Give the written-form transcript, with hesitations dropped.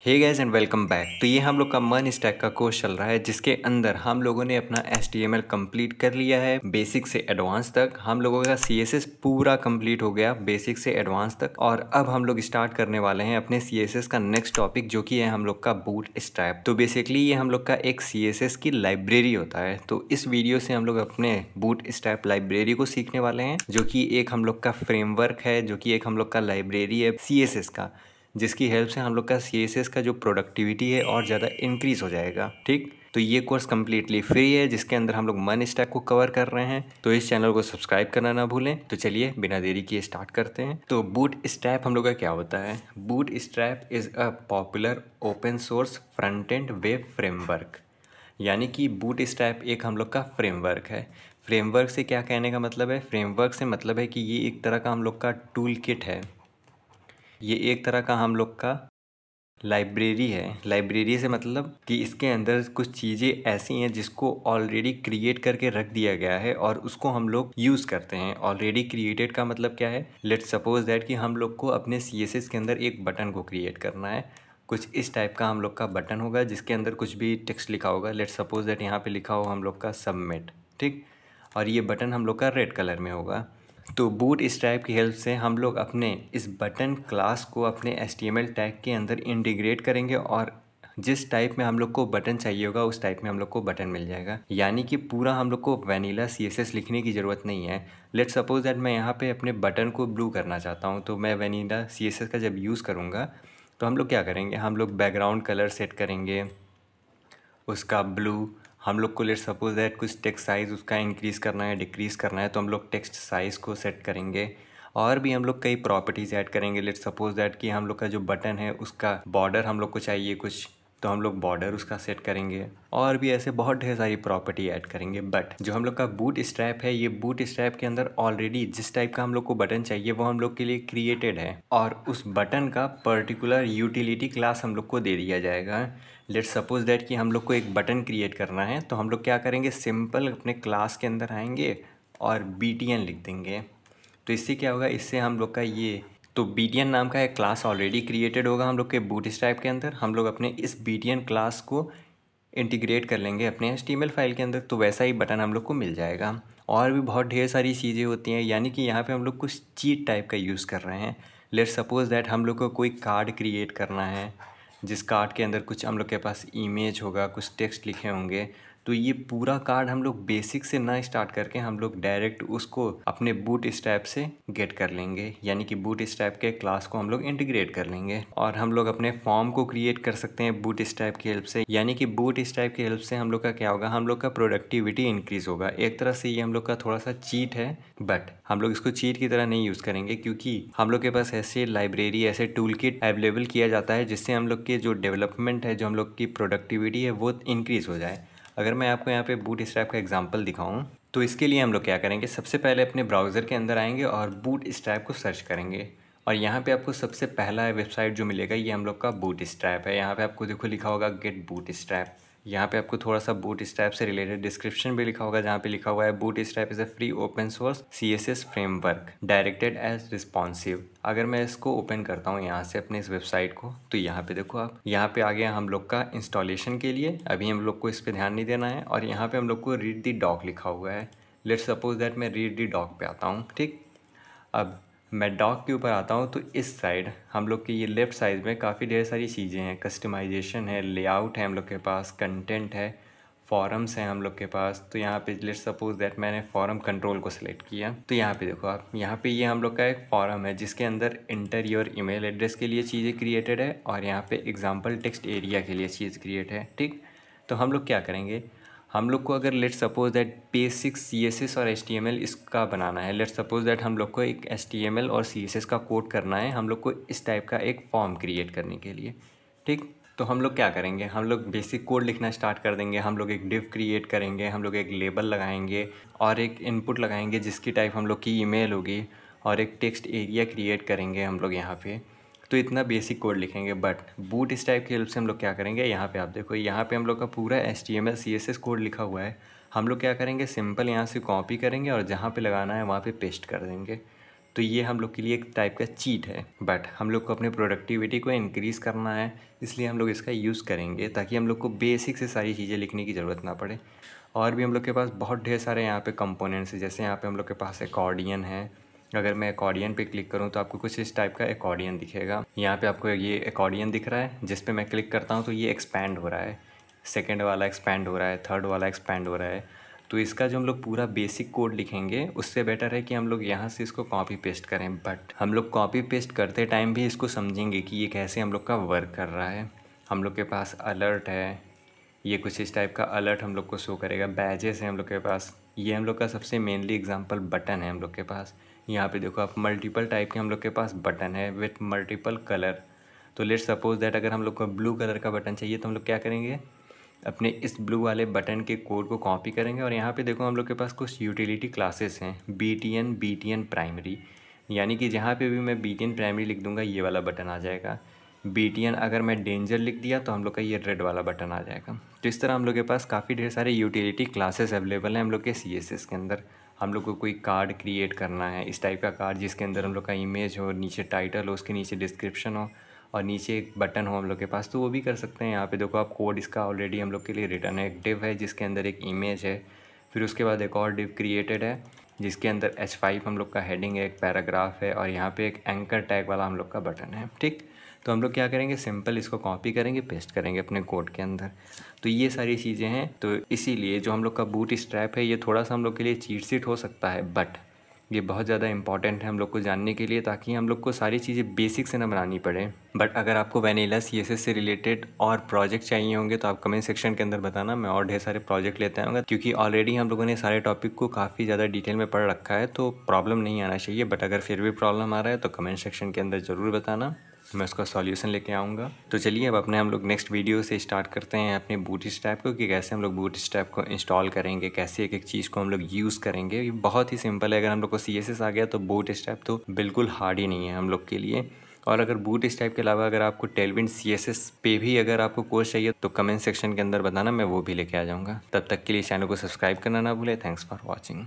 Hey guys and welcome back. तो ये हम लोग का मन स्टैक का कोर्स चल रहा है जिसके अंदर हम लोगों ने अपना HTML कंप्लीट कर लिया है बेसिक से एडवांस तक। हम लोगों का CSS पूरा कंप्लीट हो गया बेसिक से एडवांस तक। और अब हम लोग स्टार्ट करने वाले हैं अपने CSS का नेक्स्ट टॉपिक जो कि है हम लोग का बूट स्ट्रैप। तो बेसिकली ये हम लोग का एक CSS की लाइब्रेरी होता है। तो इस वीडियो से हम लोग अपने बूट स्ट्रैप लाइब्रेरी को सीखने वाले हैं जो कि एक हम लोग का फ्रेमवर्क है, जो कि एक हम लोग का लाइब्रेरी है CSS का, जिसकी हेल्प से हम लोग का CSS का जो प्रोडक्टिविटी है और ज़्यादा इंक्रीज़ हो जाएगा। ठीक, तो ये कोर्स कम्प्लीटली फ्री है जिसके अंदर हम लोग मन स्टैक को कवर कर रहे हैं। तो इस चैनल को सब्सक्राइब करना ना भूलें। तो चलिए बिना देरी किए स्टार्ट करते हैं। तो बूट स्ट्रैप हम लोग का क्या होता है? Bootstrap is a popular open source front end web framework. यानी कि बूट स्ट्रैप एक हम लोग का फ्रेमवर्क है। फ्रेमवर्क से क्या कहने का मतलब है? फ्रेमवर्क से मतलब है कि ये एक तरह का हम लोग का टूल किट है। ये एक तरह का हम लोग का लाइब्रेरी है। लाइब्रेरी से मतलब कि इसके अंदर कुछ चीज़ें ऐसी हैं जिसको ऑलरेडी क्रिएट करके रख दिया गया है और उसको हम लोग यूज़ करते हैं। ऑलरेडी क्रिएटेड का मतलब क्या है? लेट्स सपोज दैट कि हम लोग को अपने CSS के अंदर एक बटन को क्रिएट करना है। कुछ इस टाइप का हम लोग का बटन होगा जिसके अंदर कुछ भी टेक्स्ट लिखा होगा। लेट्स सपोज दैट यहाँ पे लिखा हो हम लोग का सबमिट। ठीक, और ये बटन हम लोग का रेड कलर में होगा। तो बूट स्ट्रैप की हेल्प से हम लोग अपने इस बटन क्लास को अपने HTML टैग के अंदर इंटीग्रेट करेंगे और जिस टाइप में हम लोग को बटन चाहिए होगा उस टाइप में हम लोग को बटन मिल जाएगा। यानी कि पूरा हम लोग को वैनिला CSS लिखने की ज़रूरत नहीं है। लेट्स सपोज दैट मैं यहाँ पे अपने बटन को ब्लू करना चाहता हूँ, तो मैं वैनिला CSS का जब यूज़ करूँगा तो हम लोग क्या करेंगे? हम लोग बैकग्राउंड कलर सेट करेंगे उसका ब्लू। हम लोग को लेट्स सपोज दैट कुछ टेक्स्ट साइज़ उसका इंक्रीज़ करना है डिक्रीज़ करना है तो हम लोग टेक्स्ट साइज़ को सेट करेंगे। और भी हम लोग कई प्रॉपर्टीज़ ऐड करेंगे। लेट्स सपोज दैट कि हम लोग का जो बटन है उसका बॉर्डर हम लोग को चाहिए कुछ, तो हम लोग बॉर्डर उसका सेट करेंगे। और भी ऐसे बहुत ढेर सारी प्रॉपर्टी ऐड करेंगे। बट जो हम लोग का बूट स्ट्रैप है, ये बूट स्ट्रैप के अंदर ऑलरेडी जिस टाइप का हम लोग को बटन चाहिए वो हम लोग के लिए क्रिएटेड है और उस बटन का पर्टिकुलर यूटिलिटी क्लास हम लोग को दे दिया जाएगा। लेट्स सपोज दैट कि हम लोग को एक बटन क्रिएट करना है तो हम लोग क्या करेंगे? सिंपल अपने क्लास के अंदर आएंगे और BTN लिख देंगे। तो इससे क्या होगा? इससे हम लोग का ये तो BTN नाम का एक क्लास ऑलरेडी क्रिएटेड होगा हम लोग के बूट स्ट्रैप के अंदर। हम लोग अपने इस BTN क्लास को इंटीग्रेट कर लेंगे अपने HTML फाइल के अंदर, तो वैसा ही बटन हम लोग को मिल जाएगा। और भी बहुत ढेर सारी चीज़ें होती हैं। यानी कि यहाँ पे हम लोग कुछ चीट टाइप का यूज़ कर रहे हैं। लेट्स सपोज दैट हम लोग को कोई कार्ड क्रिएट करना है जिस कार्ड के अंदर कुछ हम लोग के पास इमेज होगा, कुछ टेक्स्ट लिखे होंगे। तो ये पूरा कार्ड हम लोग बेसिक से ना स्टार्ट करके हम लोग डायरेक्ट उसको अपने बूट स्ट्रैप से गेट कर लेंगे। यानी कि बूट स्ट्रैप के क्लास को हम लोग इंटीग्रेट कर लेंगे और हम लोग अपने फॉर्म को क्रिएट कर सकते हैं बूट स्ट्रैप की हेल्प से। यानी कि बूट स्ट्रैप की हेल्प से हम लोग का क्या होगा? हम लोग का प्रोडक्टिविटी इंक्रीज होगा। एक तरह से ये हम लोग का थोड़ा सा चीट है, बट हम लोग इसको चीट की तरह नहीं यूज़ करेंगे क्योंकि हम लोग के पास ऐसे लाइब्रेरी, ऐसे टूल किट अवेलेबल किया जाता है जिससे हम लोग के जो डेवलपमेंट है, जो हम लोग की प्रोडक्टिविटी है वो इंक्रीज़ हो जाए। अगर मैं आपको यहाँ पे बूट स्ट्रैप का एग्जांपल दिखाऊं तो इसके लिए हम लोग क्या करेंगे? सबसे पहले अपने ब्राउज़र के अंदर आएंगे और बूट स्ट्रैप को सर्च करेंगे और यहाँ पे आपको सबसे पहला वेबसाइट जो मिलेगा ये हम लोग का बूट स्ट्रैप है। यहाँ पे आपको देखो लिखा होगा गेट बूट स्ट्रैप। यहाँ पे आपको थोड़ा सा बूट स्ट्रैप से रिलेटेड डिस्क्रिप्शन भी लिखा होगा जहाँ पे लिखा हुआ है Bootstrap is a free open source CSS framework directed as responsive. अगर मैं इसको ओपन करता हूँ यहाँ से अपने इस वेबसाइट को, तो यहाँ पे देखो आप, यहाँ पे आ गया हम लोग का इंस्टॉलेशन के लिए। अभी हम लोग को इस पर ध्यान नहीं देना है और यहाँ पे हम लोग को रीड दी डॉक लिखा हुआ है। लेट्स सपोज दैट मैं रीड दी डॉक पे आता हूँ। ठीक, अब मैं डॉक के ऊपर आता हूँ तो इस साइड हम लोग के ये लेफ़्ट साइड में काफ़ी ढेर सारी चीज़ें हैं। कस्टमाइजेशन है, लेआउट है हम लोग के पास, कंटेंट है, फॉरम्स हैं हम लोग के पास। तो यहाँ पे लेट्स सपोज दैट मैंने फॉरम कंट्रोल को सिलेक्ट किया तो यहाँ पे देखो आप, यहाँ पे ये हम लोग का एक फॉरम है जिसके अंदर इंटर योर ईमेल एड्रेस के लिए चीज़ें क्रिएटेड है और यहाँ पे एग्जाम्पल टेक्स्ट एरिया के लिए चीज़ क्रिएट है। ठीक, तो हम लोग क्या करेंगे? हम लोग को अगर let's suppose that basic CSS और HTML इसका बनाना है, लेट्स सपोज दैट हम लोग को एक HTML और CSS का कोड करना है हम लोग को इस टाइप का एक फॉर्म क्रिएट करने के लिए। ठीक, तो हम लोग क्या करेंगे? हम लोग बेसिक कोड लिखना स्टार्ट कर देंगे। हम लोग एक डिव क्रिएट करेंगे, हम लोग एक लेबल लगाएंगे और एक इनपुट लगाएंगे जिसकी टाइप हम लोग की ईमेल होगी और एक टेक्स्ट एरिया क्रिएट करेंगे हम लोग यहाँ पे। तो इतना बेसिक कोड लिखेंगे। बट बूट स्ट्रैप की हेल्प से हम लोग क्या करेंगे? यहाँ पे आप देखो, यहाँ पे हम लोग का पूरा HTML CSS कोड लिखा हुआ है। हम लोग क्या करेंगे? सिंपल यहाँ से कॉपी करेंगे और जहाँ पे लगाना है वहाँ पे पेस्ट कर देंगे। तो ये हम लोग के लिए एक टाइप का चीट है, बट हम लोग को अपने प्रोडक्टिविटी को इंक्रीज़ करना है, इसलिए हम लोग इसका यूज़ करेंगे ताकि हम लोग को बेसिक से सारी चीज़ें लिखने की ज़रूरत ना पड़े। और भी हम लोग के पास बहुत ढेर सारे यहाँ पे कंपोनेंट्स हैं, जैसे यहाँ पे हम लोग के पास एकॉर्डियन है। अगर मैं एकॉर्डियन पे क्लिक करूँ तो आपको कुछ इस टाइप का एकॉर्डियन दिखेगा। यहाँ पे आपको ये एकॉर्डियन दिख रहा है, जिस पे मैं क्लिक करता हूँ तो ये एक्सपैंड हो रहा है, सेकेंड वाला एक्सपैंड हो रहा है, थर्ड वाला एक्सपैंड हो रहा है। तो इसका जो हम लोग पूरा बेसिक कोड लिखेंगे उससे बेटर है कि हम लोग यहाँ से इसको कॉपी पेस्ट करें, बट हम लोग कॉपी पेस्ट करते टाइम भी इसको समझेंगे कि ये कैसे हम लोग का वर्क कर रहा है। हम लोग के पास अलर्ट है, ये कुछ इस टाइप का अलर्ट हम लोग को शो करेगा। बैजेस हैं हम लोग के पास, ये हम लोग का सबसे मेनली एग्जांपल बटन है हम लोग के पास। यहाँ पे देखो आप मल्टीपल टाइप के हम लोग के पास बटन है विथ मल्टीपल कलर। तो लेट्स सपोज दैट अगर हम लोग को ब्लू कलर का बटन चाहिए तो हम लोग क्या करेंगे, अपने इस ब्लू वाले बटन के कोड को कॉपी करेंगे और यहाँ पे देखो हम लोग के पास कुछ यूटिलिटी क्लासेस हैं, BTN प्राइमरी, यानी कि जहाँ पे भी मैं BTN प्राइमरी लिख दूंगा ये वाला बटन आ जाएगा। BTN अगर मैं डेंजर लिख दिया तो हम लोग का ये रेड वाला बटन आ जाएगा। तो इस तरह हम लोग के पास काफ़ी ढेर सारे यूटिलिटी क्लासेस अवेलेबल हैं हम लोग के CSS के अंदर। हम लोग को कोई कार्ड क्रिएट करना है, इस टाइप का कार्ड जिसके अंदर हम लोग का इमेज हो, नीचे टाइटल हो, उसके नीचे डिस्क्रिप्शन हो और नीचे एक बटन हो हम लोग के पास, तो वो भी कर सकते हैं। यहाँ पे देखो आप कोड इसका ऑलरेडी हम लोग के लिए रिटर्न है। एक डिव है जिसके अंदर एक इमेज है, फिर उसके बाद एक और डिव क्रिएटेड है जिसके अंदर H5 हम लोग का हेडिंग है, एक पैराग्राफ है और यहाँ पे एक एंकर टैग वाला हम लोग का बटन है। ठीक, तो हम लोग क्या करेंगे, सिंपल इसको कॉपी करेंगे, पेस्ट करेंगे अपने कोड के अंदर। तो ये सारी चीज़ें हैं। तो इसीलिए जो हम लोग का बूट स्ट्रैप है ये थोड़ा सा हम लोग के लिए चीट शीट हो सकता है, बट ये बहुत ज़्यादा इंपॉर्टेंट है हम लोग को जानने के लिए, ताकि हम लोग को सारी चीज़ें बेसिक से ना बनानी पड़े। बट अगर आपको वैनिला CSS से रिलेटेड और प्रोजेक्ट चाहिए होंगे तो आप कमेंट सेक्शन के अंदर बताना, मैं और ढेर सारे प्रोजेक्ट लेते आऊँगा, क्योंकि ऑलरेडी हम लोगों ने सारे टॉपिक को काफ़ी ज़्यादा डिटेल में पढ़ रखा है, तो प्रॉब्लम नहीं आना चाहिए। बट अगर फिर भी प्रॉब्लम आ रहा है तो कमेंट सेक्शन के अंदर ज़रूर बताना, मैं उसका सॉल्यूशन लेके आऊँगा। तो चलिए अब अपने हम लोग नेक्स्ट वीडियो से स्टार्ट करते हैं अपने बूटस्ट्रैप को, कि कैसे हम लोग बूटस्ट्रैप को इंस्टॉल करेंगे, कैसे एक एक चीज़ को हम लोग यूज़ करेंगे। ये बहुत ही सिंपल है। अगर हम लोग को CSS आ गया तो बूटस्ट्रैप तो बिल्कुल हार्ड ही नहीं है हम लोग के लिए। और अगर बूटस्ट्रैप के अलावा अगर आपको टेलविंड CSS पे भी अगर आपको कोर्स चाहिए तो कमेंट सेक्शन के अंदर बताना, मैं वो भी लेके आ जाऊँगा। तब तक के लिए चैनल को सब्सक्राइब करना ना भूलें। Thanks for watching.